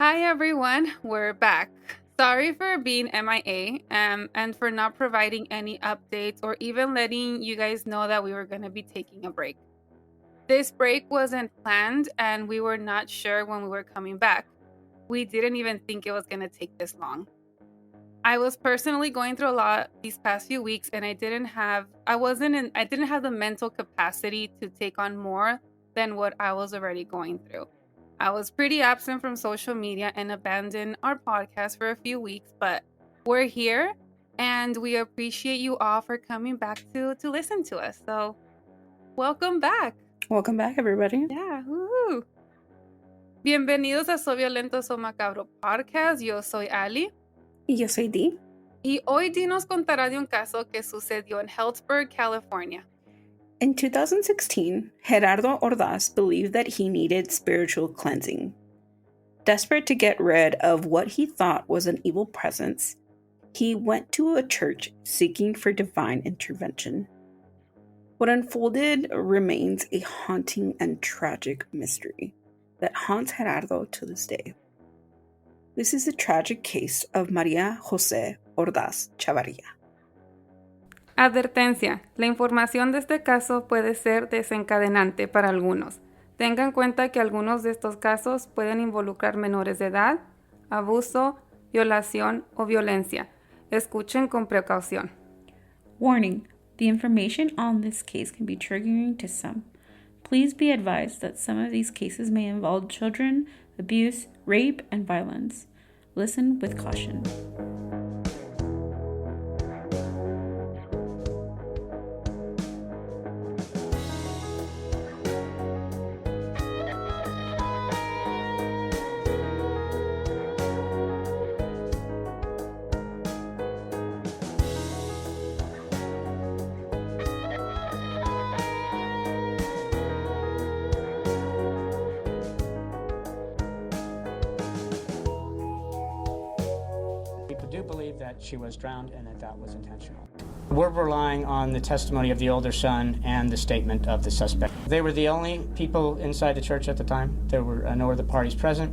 Hi everyone, we're back. Sorry for being MIA and for not providing any updates or even letting you guys know that we were going to be taking a break. This break wasn't planned and we were not sure when we were coming back. We didn't even think it was going to take this long. I was personally going through a lot these past few weeks and I didn't have the mental capacity to take on more than what I was already going through. I was pretty absent from social media and abandoned our podcast for a few weeks, but we're here and we appreciate you all for coming back to listen to us. So, welcome back. Welcome back, everybody. Yeah. Woo-hoo. Bienvenidos a So Violento, So Macabro podcast. Yo soy Ali. Y yo soy Dee. Y hoy Dee nos contará de un caso que sucedió en Healdsburg, California. In 2016, Gerardo Ordaz believed that he needed spiritual cleansing. Desperate to get rid of what he thought was an evil presence, he went to a church seeking for divine intervention. What unfolded remains a haunting and tragic mystery that haunts Gerardo to this day. This is a tragic case of Maria Jose Ordaz Chavarria. Advertencia: la información de este caso puede ser desencadenante para algunos. Tenga en cuenta que algunos de estos casos pueden involucrar menores de edad, abuso, violación o violencia. Escuchen con precaución. Warning: the information on this case can be triggering to some. Please be advised that some of these cases may involve children, abuse, rape, and violence. Listen with caution. That she was drowned and that was intentional. We're relying on the testimony of the older son and the statement of the suspect. They were the only people inside the church at the time. There were no other parties present.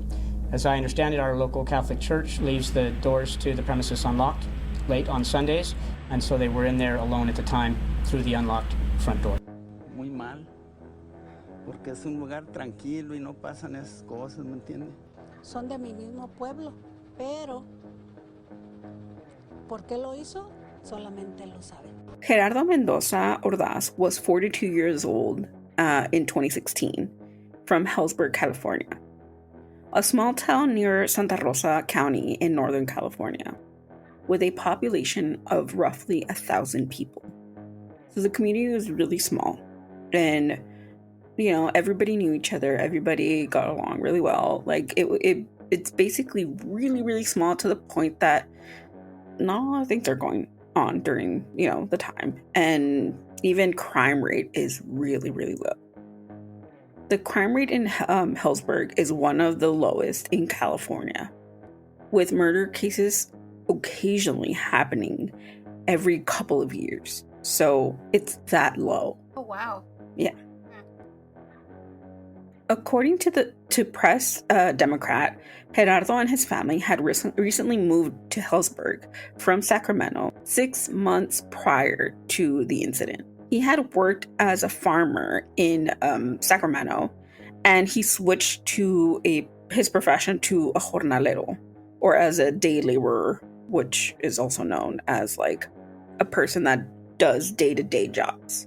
As I understand it, our local Catholic church leaves the doors to the premises unlocked late on Sundays, and so they were in there alone at the time through the unlocked front door. Muy mal, porque es un lugar tranquilo y no pasan esas cosas, ¿me entiende? Son de mi mismo pueblo, pero ¿por qué lo hizo? Solamente lo sabe. Gerardo Mendoza Ordaz was 42 years old in 2016 from Healdsburg, California, a small town near Santa Rosa County in Northern California, with a population of roughly 1,000 people. So the community was really small, and everybody knew each other. Everybody got along really well. Like it's basically really, really small to the point that not a lot of things are going on during, the time. And even crime rate is really, really low. The crime rate in Healdsburg is one of the lowest in California, with murder cases occasionally happening every couple of years. So it's that low. Oh, wow. Yeah. According to Press Democrat, Gerardo and his family had recently moved to Healdsburg from Sacramento 6 months prior to the incident. He had worked as a farmer in Sacramento, and he switched to his profession to a jornalero, or as a day laborer, which is also known as like a person that does day-to-day jobs.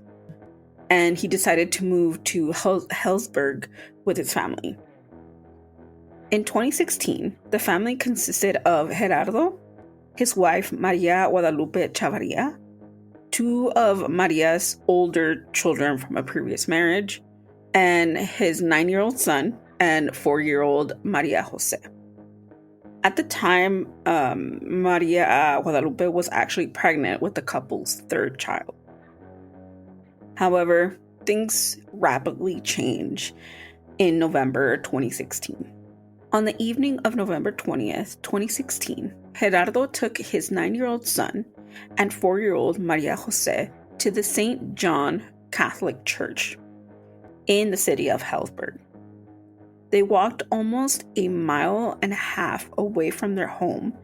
And he decided to move to Healdsburg with his family. In 2016, the family consisted of Gerardo, his wife Maria Jose Chavarria, two of Maria's older children from a previous marriage, and his 9-year-old son and 4-year-old Maria Jose. At the time, Maria Guadalupe was actually pregnant with the couple's third child. However, things rapidly change in November 2016. On the evening of November 20th, 2016, Gerardo took his 9-year-old son and 4-year-old Maria Jose to the St. John Catholic Church in the city of Healdsburg. They walked almost a mile and a half away from their home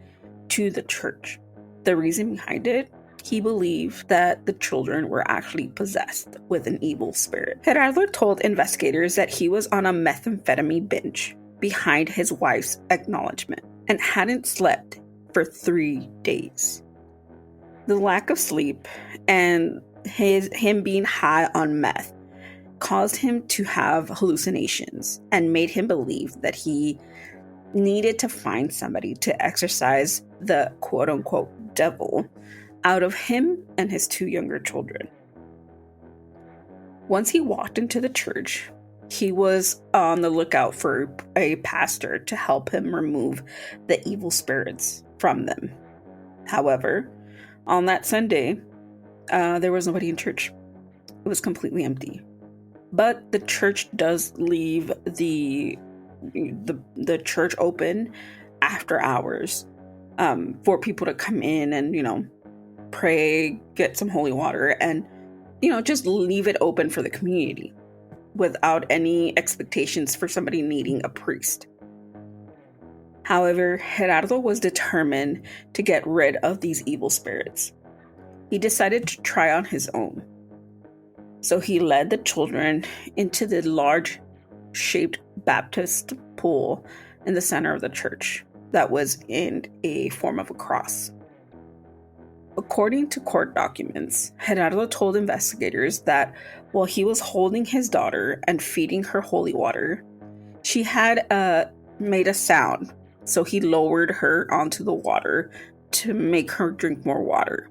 to the church. The reason behind it, he believed that the children were actually possessed with an evil spirit. Gerardo told investigators that he was on a methamphetamine binge behind his wife's acknowledgement and hadn't slept for 3 days. The lack of sleep and him being high on meth caused him to have hallucinations and made him believe that he needed to find somebody to exorcise the quote-unquote devil out of him and his 2 younger children. Once he walked into the church, he was on the lookout for a pastor to help him remove the evil spirits from them. However, on that Sunday, there was nobody in church. It was completely empty. But the church does leave the church open after hours for people to come in and, pray, get some holy water, and, just leave it open for the community without any expectations for somebody needing a priest. However, Gerardo was determined to get rid of these evil spirits. He decided to try on his own. So he led the children into the large-shaped Baptist pool in the center of the church that was in a form of a cross. According to court documents, Gerardo told investigators that while he was holding his daughter and feeding her holy water, she had made a sound, so he lowered her onto the water to make her drink more water.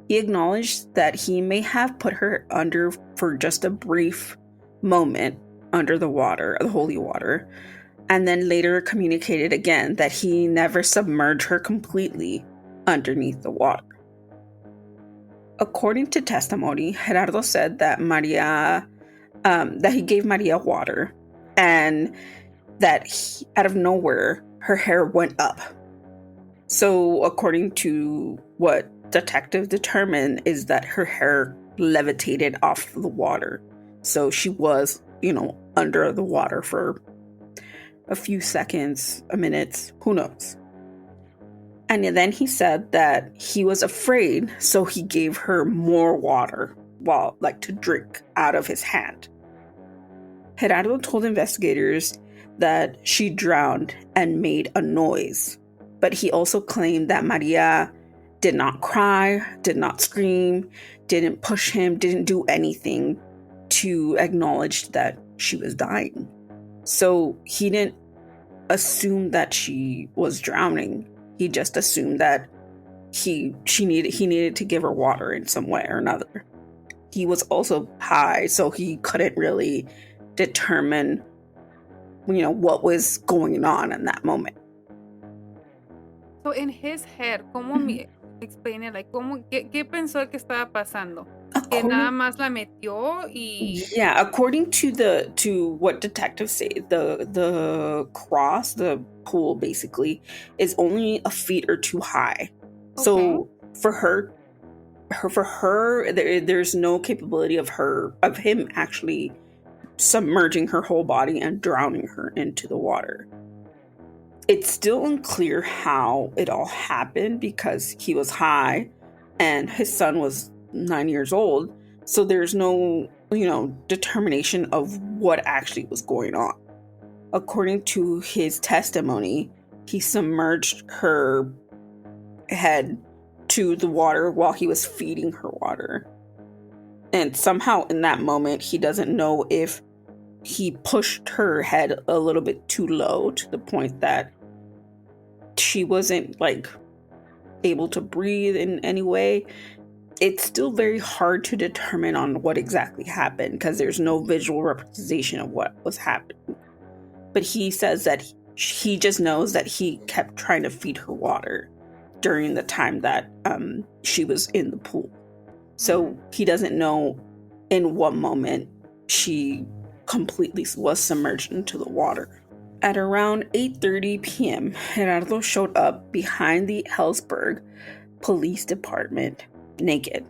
He acknowledged that he may have put her under for just a brief moment under the water, the holy water, and then later communicated again that he never submerged her completely underneath the water. According to testimony, Gerardo said that that he gave Maria water, and that out of nowhere her hair went up. So according to what detective determined is that her hair levitated off the water. So she was, under the water for a few seconds, a minute, who knows. And then he said that he was afraid, so he gave her more water to drink out of his hand. Gerardo told investigators that she drowned and made a noise, but he also claimed that Maria did not cry, did not scream, didn't push him, didn't do anything to acknowledge that she was dying. So he didn't assume that she was drowning. He just assumed that he needed to give her water in some way or another. He was also high, so he couldn't really determine, what was going on in that moment. So in his head, ¿cómo me explain like qué pensó que estaba pasando? Que nada más la metió y yeah, according to what detectives say, the cross, the pool basically is only a feet or two high. Okay. So for her there's no capability of him actually submerging her whole body and drowning her into the water. It's still unclear how it all happened because he was high and his son was 9 years old. So there's no, determination of what actually was going on. According to his testimony, he submerged her head to the water while he was feeding her water. And somehow in that moment, he doesn't know if he pushed her head a little bit too low to the point that she wasn't able to breathe in any way. It's still very hard to determine on what exactly happened because there's no visual representation of what was happening. But he says that he just knows that he kept trying to feed her water during the time that she was in the pool. So he doesn't know in what moment she completely was submerged into the water. At around 8:30 p.m., Gerardo showed up behind the Hellsberg Police Department naked,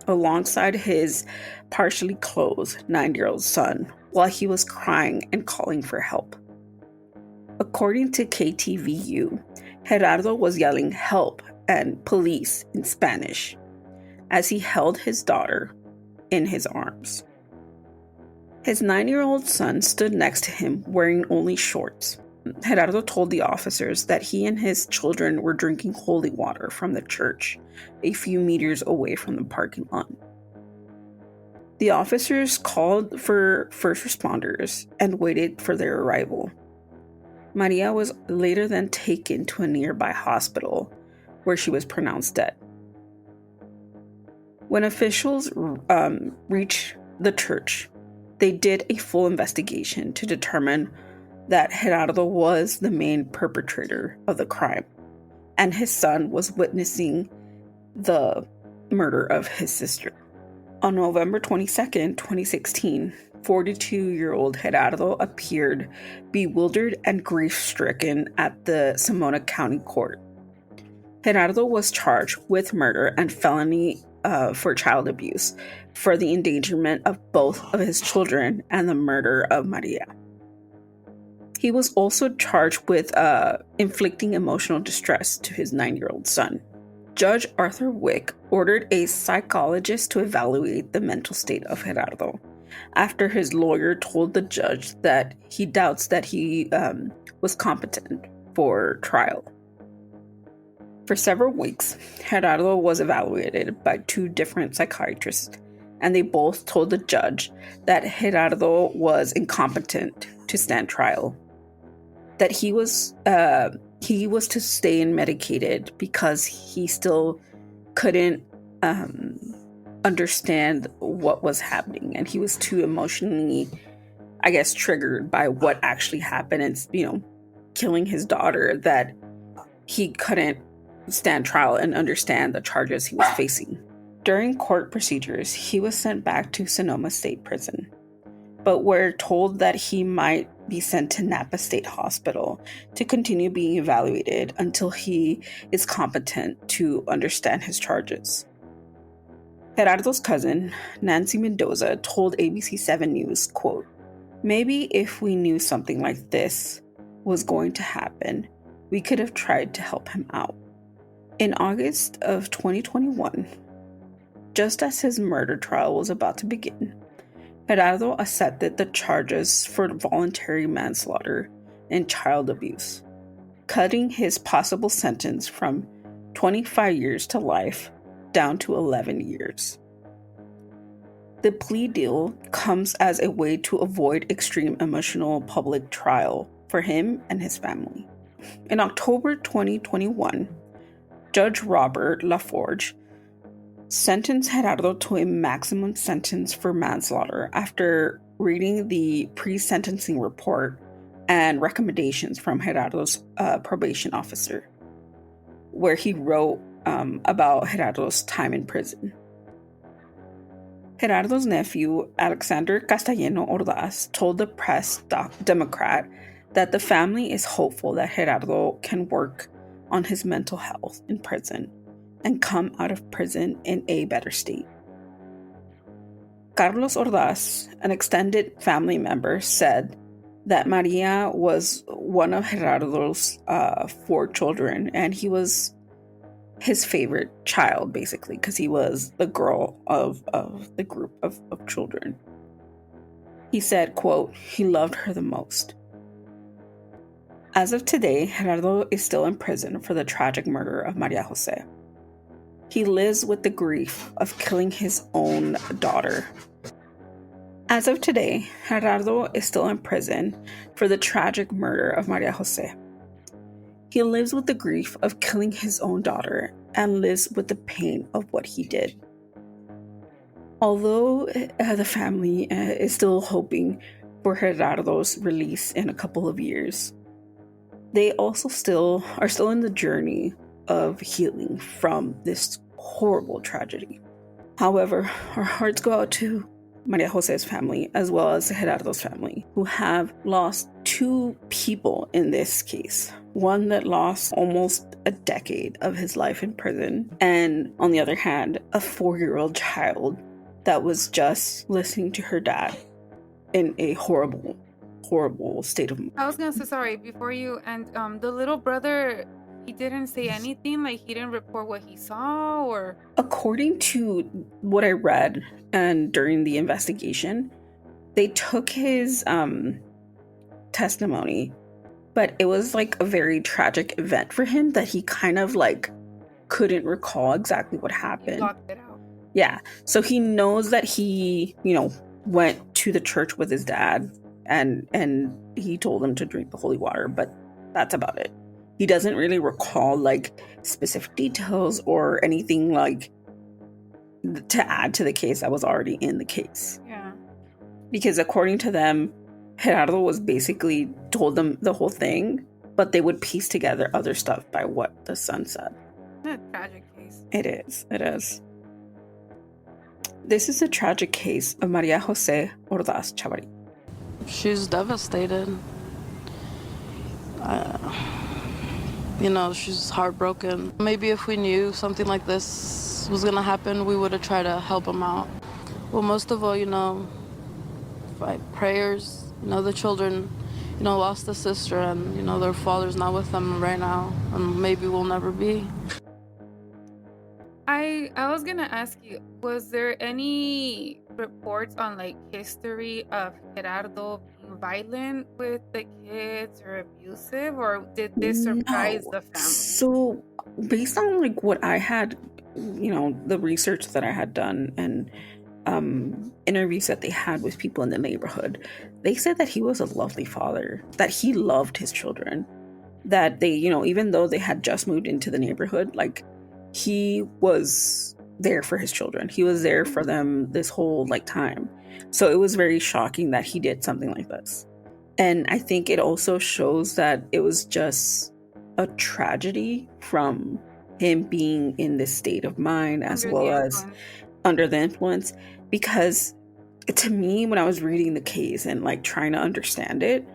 alongside his partially clothed 9-year-old son, while he was crying and calling for help. According to KTVU, Gerardo was yelling "help" and "police" in Spanish as he held his daughter in his arms. His 9-year-old son stood next to him wearing only shorts. Gerardo told the officers that he and his children were drinking holy water from the church a few meters away from the parking lot. The officers called for first responders and waited for their arrival. Maria was later then taken to a nearby hospital where she was pronounced dead. When officials reached the church, they did a full investigation to determine that Gerardo was the main perpetrator of the crime, and his son was witnessing the murder of his sister. On November 22nd, 2016, 42-year-old Gerardo appeared bewildered and grief-stricken at the Sonoma County Court. Gerardo was charged with murder and felony for child abuse for the endangerment of both of his children and the murder of Maria. He was also charged with inflicting emotional distress to his 9-year-old son. Judge Arthur Wick ordered a psychologist to evaluate the mental state of Gerardo after his lawyer told the judge that he doubts that he was competent for trial. For several weeks, Gerardo was evaluated by 2 different psychiatrists, and they both told the judge that Gerardo was incompetent to stand trial, that he was to stay medicated because he still couldn't understand what was happening, and he was too emotionally, I guess, triggered by what actually happened and, killing his daughter, that he couldn't stand trial and understand the charges he was facing. During court procedures, he was sent back to Sonoma State Prison, but we're told that he might be sent to Napa State Hospital to continue being evaluated until he is competent to understand his charges. Gerardo's cousin, Nancy Mendoza, told ABC 7 News, quote, "Maybe if we knew something like this was going to happen, we could have tried to help him out." In August of 2021, just as his murder trial was about to begin, Gerardo accepted the charges for voluntary manslaughter and child abuse, cutting his possible sentence from 25 years to life down to 11 years. The plea deal comes as a way to avoid extreme emotional public trial for him and his family. In October 2021, Judge Robert LaForge sentenced Gerardo to a maximum sentence for manslaughter after reading the pre-sentencing report and recommendations from Gerardo's probation officer, where he wrote about Gerardo's time in prison. Gerardo's nephew, Alexander Castellano Ordaz, told the Press Democrat that the family is hopeful that Gerardo can work on his mental health in prison and come out of prison in a better state. Carlos Ordaz, an extended family member, said that Maria was one of Gerardo's 4 children, and he was his favorite child, basically, because he was the girl of the group of children. He said, quote, "He loved her the most." As of today, Gerardo is still in prison for the tragic murder of Maria Jose. He lives with the grief of killing his own daughter. As of today, Gerardo is still in prison for the tragic murder of Maria Jose. He lives with the grief of killing his own daughter and lives with the pain of what he did. Although the family is still hoping for Gerardo's release in a couple of years, they also are still in the journey of healing from this horrible tragedy. However, our hearts go out to Maria Jose's family as well as Gerardo's family, who have lost 2 people in this case. One that lost almost a decade of his life in prison, and on the other hand, a 4-year-old child that was just listening to her dad in a horrible, horrible state of mind. I was gonna say, sorry, before you, and the little brother, he didn't say anything, like he didn't report what he saw, or? According to what I read and during the investigation, they took his testimony, but it was like a very tragic event for him that he kind of like couldn't recall exactly what happened. He blocked it out. Yeah, so he knows that he, went to the church with his dad and he told him to drink the holy water, but that's about it. He doesn't really recall like specific details or anything like to add to the case that was already in the case. Yeah. Because according to them, Gerardo was basically told them the whole thing, but they would piece together other stuff by what the son said. A tragic case. It is. This is a tragic case of Maria Jose Ordaz Chavarria. She's devastated. She's heartbroken. Maybe if we knew something like this was gonna happen, we would have tried to help him out. Well, most of all, by prayers, the children, lost a sister and, their father's not with them right now and maybe will never be. I was gonna ask you, was there any reports on like history of Gerardo being violent with the kids or abusive, or did this surprise the family? So based on like what I had, the research that I had done and interviews that they had with people in the neighborhood, they said that he was a lovely father, that he loved his children, that they, even though they had just moved into the neighborhood, like he was there for his children. He was there for them this whole like time. So it was very shocking that he did something like this. And I think it also shows that it was just a tragedy from him being in this state of mind as well as under the influence. Because to me, when I was reading the case and like trying to understand it,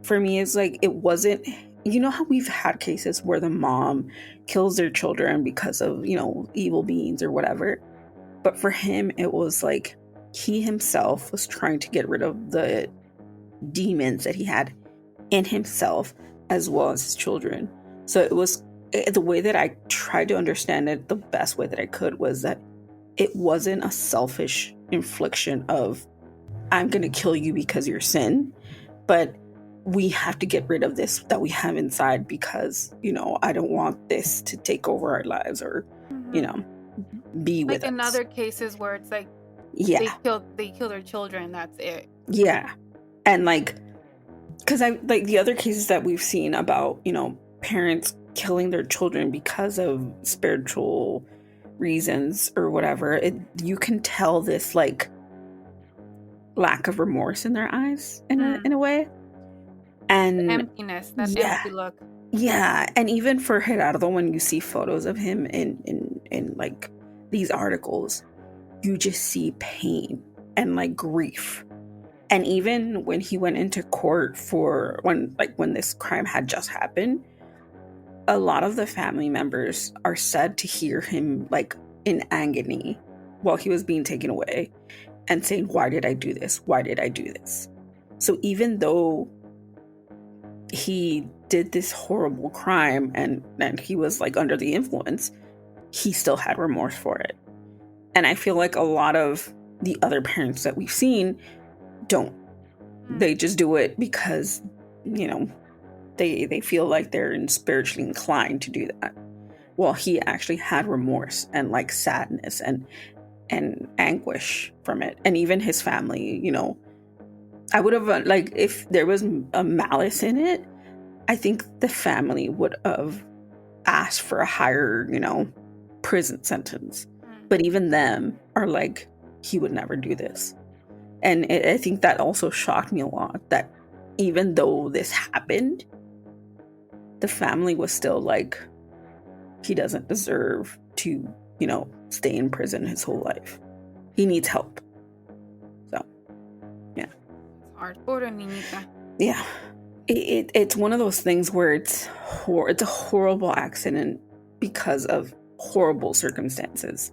for me, it's like it wasn't, how we've had cases where the mom kills their children because of, evil beings or whatever. But for him, it was like he himself was trying to get rid of the demons that he had in himself as well as his children. So it was the way that I tried to understand it, the best way that I could, was that it wasn't a selfish infliction of, I'm going to kill you because you're sin, but we have to get rid of this that we have inside because, I don't want this to take over our lives or, be with us. Like in other cases where it's like, yeah, they kill their children, that's it. Yeah. And like, because the other cases that we've seen about, parents killing their children because of spiritual reasons or whatever, you can tell this like lack of remorse in their eyes in a way. And the emptiness, that empty look. Yeah, and even for Gerardo, when you see photos of him in like these articles, you just see pain and like grief. And even when he went into court for when this crime had just happened, a lot of the family members are said to hear him like in agony while he was being taken away and saying, "Why did I do this? Why did I do this?" So even though he did this horrible crime and he was like under the influence, he still had remorse for it. And I feel like a lot of the other parents that we've seen don't. They just do it because, they feel like they're spiritually inclined to do that. Well, he actually had remorse and like sadness and anguish from it. And even his family, I would have, like, if there was a malice in it, I think the family would have asked for a higher, prison sentence. But even them are like, he would never do this. And I think that also shocked me a lot, that even though this happened, the family was still like, he doesn't deserve to, stay in prison his whole life. He needs help. So, yeah. Hard. Poor niñita. Yeah. It's one of those things where it's a horrible accident because of horrible circumstances.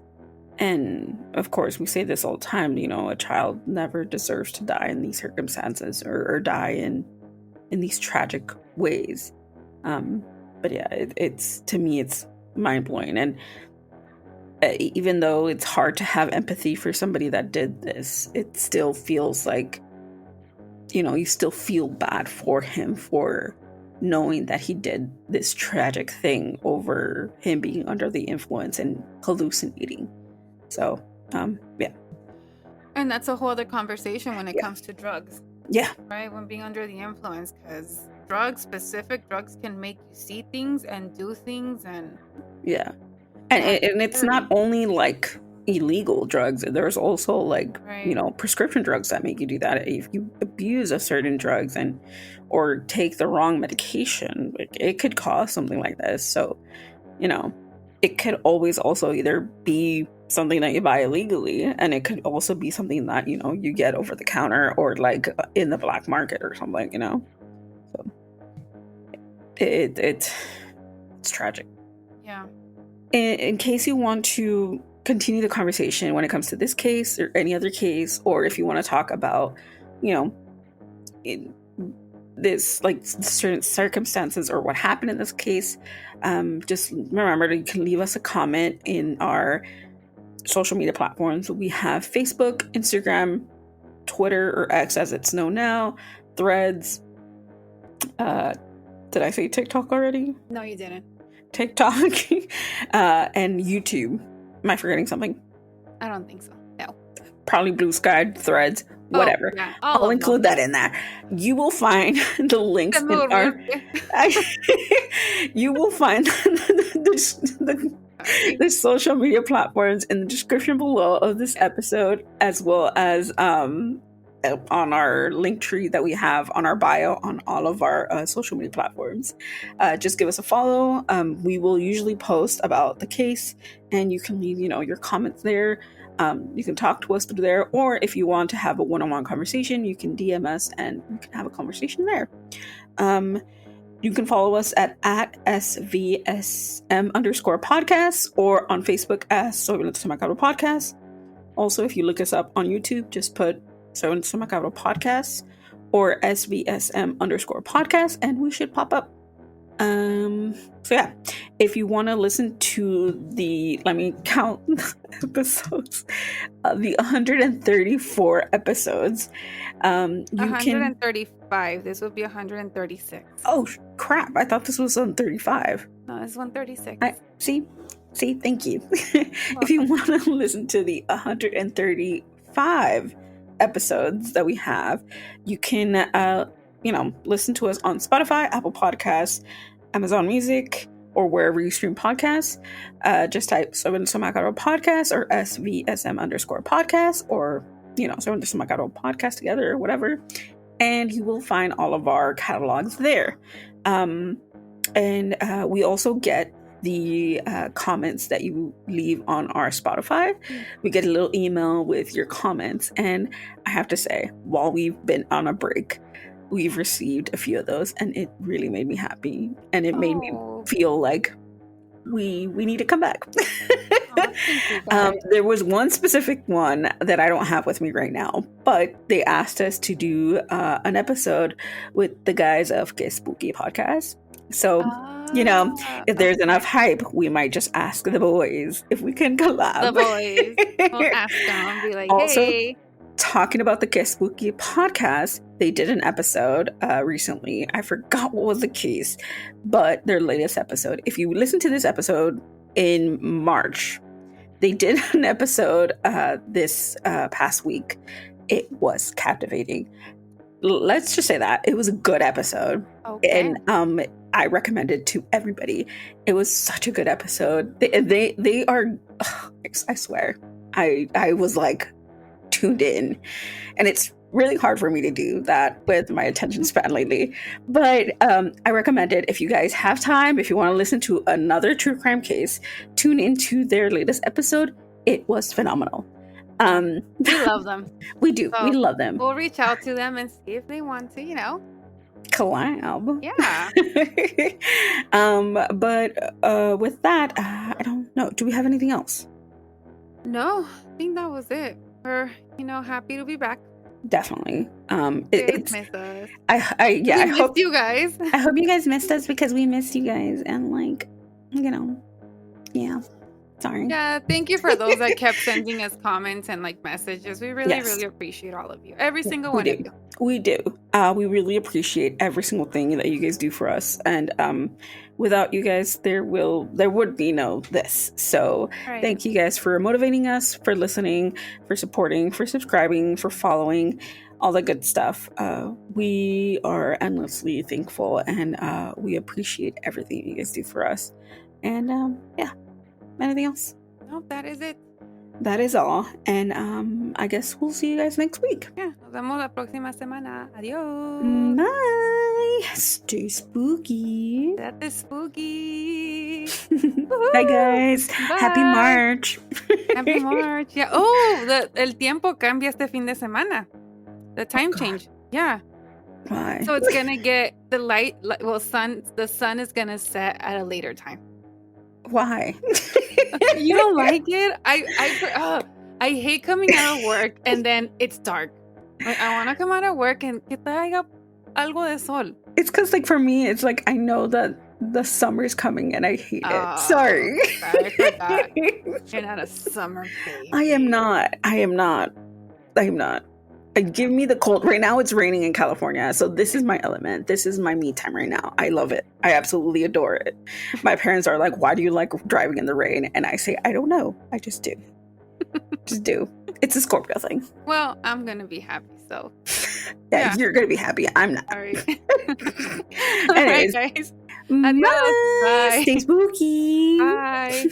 And of course, we say this all the time, a child never deserves to die in these circumstances or die in these tragic ways. But yeah, it's to me, it's mind blowing. And even though it's hard to have empathy for somebody that did this, it still feels like, you still feel bad for him for knowing that he did this tragic thing over him being under the influence and hallucinating. So, yeah. And that's a whole other conversation when it comes to drugs. Yeah. Right? When being under the influence, because specific drugs can make you see things and do things and... Yeah. And it's not only like illegal drugs. There's also like, prescription drugs that make you do that. If you abuse of certain drugs or take the wrong medication, it could cause something like this. So, it could always also either be something that you buy illegally, and it could also be something that, you get over the counter or like in the black market or something, So it's tragic. Yeah. In case you want to continue the conversation when it comes to this case or any other case, or if you want to talk about, this like certain circumstances or what happened in this case, just remember that you can leave us a comment in our social media platforms. We have Facebook, Instagram, Twitter, or X as it's known now, Threads. Did I say TikTok already? No, you didn't. TikTok and YouTube. Am I forgetting something? I don't think so. No. Probably Blue Sky, Threads, whatever. Yeah. I'll include that in there. You will find the links in our... You will find the social media platforms in the description below of this episode, as well as on our link tree that we have on our bio on all of our social media platforms. Just give us a follow. We will usually post about the case, and you can leave your comments there. You can talk to us through there, or if you want to have a one-on-one conversation, you can DM us and we can have a conversation there. You can follow us at SVSM_podcast or on Facebook as Soy Venezuela Macabro Podcast. Also, if you look us up on YouTube, just put Soy Venezuela Macabro Podcast or SVSM_podcast and we should pop up. So yeah, if you want to listen to let me count the episodes, the 134 episodes, you 135. This would be 136. Oh crap! I thought this was on 35. No, it's 136. See, thank you. If you want to listen to the 135 episodes that we have, you can listen to us on Spotify, Apple Podcasts, Amazon Music, or wherever you stream podcasts. Just type Soy Venezuela Macabro Podcast or SVSM_podcast, or Soy Venezuela Macabro Podcast together or whatever, and you will find all of our catalogs there. And we also get the comments that you leave on our Spotify. We get a little email with your comments, and I have to say, while we've been on a break, we've received a few of those, and it really made me happy, and it made me feel like we need to come back. There was one specific one that I don't have with me right now, but they asked us to do an episode with the guys of Que Spooky podcast. So if there's enough hype, we might just ask the boys if we can collab. The boys. We'll ask them and be like, also, hey. Talking about the Que Spooky podcast, they did an episode recently. I forgot what was the case, but their latest episode. If you listen to this episode in March, they did an episode this past week. It was captivating. Let's just say that it was a good episode. Okay. And I recommend it to everybody. It was such a good episode. They are, I swear, I was like tuned in, and it's really hard for me to do that with my attention span lately, but I recommend it. If you guys have time, if you want to listen to another true crime case, tune into their latest episode. It was phenomenal. We love them. We do. So we love them. We'll reach out to them and see if they want to, collab. Yeah. But with that, I don't know. Do we have anything else? No, I think that was it. We're, happy to be back. Definitely. You It's guys missed us. I We I missed hope you guys. I hope you guys missed us because we missed you guys, and yeah. Sorry. Yeah, thank you for those that kept sending us comments and messages. We really, Yes. really appreciate all of you. Every single We one do. of you. We do. We really appreciate every single thing that you guys do for us, and without you guys, there would be no this. So Right. thank you guys for motivating us, for listening, for supporting, for subscribing, for following, all the good stuff. We are endlessly thankful, and we appreciate everything you guys do for us. And yeah, anything else? Nope, that is it. That is all. And I guess we'll see you guys next week. Yeah, nos vemos la próxima semana. Adiós. Bye. Stay spooky. That is spooky. Bye, guys. Happy Bye. March. Happy March. Yeah. Oh, el tiempo cambia este fin de semana. The time God. change. Yeah. Why? So it's gonna get the the sun is gonna set at a later time. Why? You don't like it? I hate coming out of work and then it's dark. I want to come out of work and que traiga algo de sol. It's because, for me, it's I know that the summer's coming and I hate it. Sorry. I forgot. You're not a summer baby. I am not. Give me the cold. Right now it's raining in California, so this is my element. This is my me time right now. I love it. I absolutely adore it. My parents are like, why do you like driving in the rain? And I say, I don't know. I just do. Just do. It's a Scorpio thing. Well, I'm going to be happy, so. Yeah, you're going to be happy. I'm not. All right. Anyways, All right, guys. bye. Adios. Bye. Stay spooky. Bye.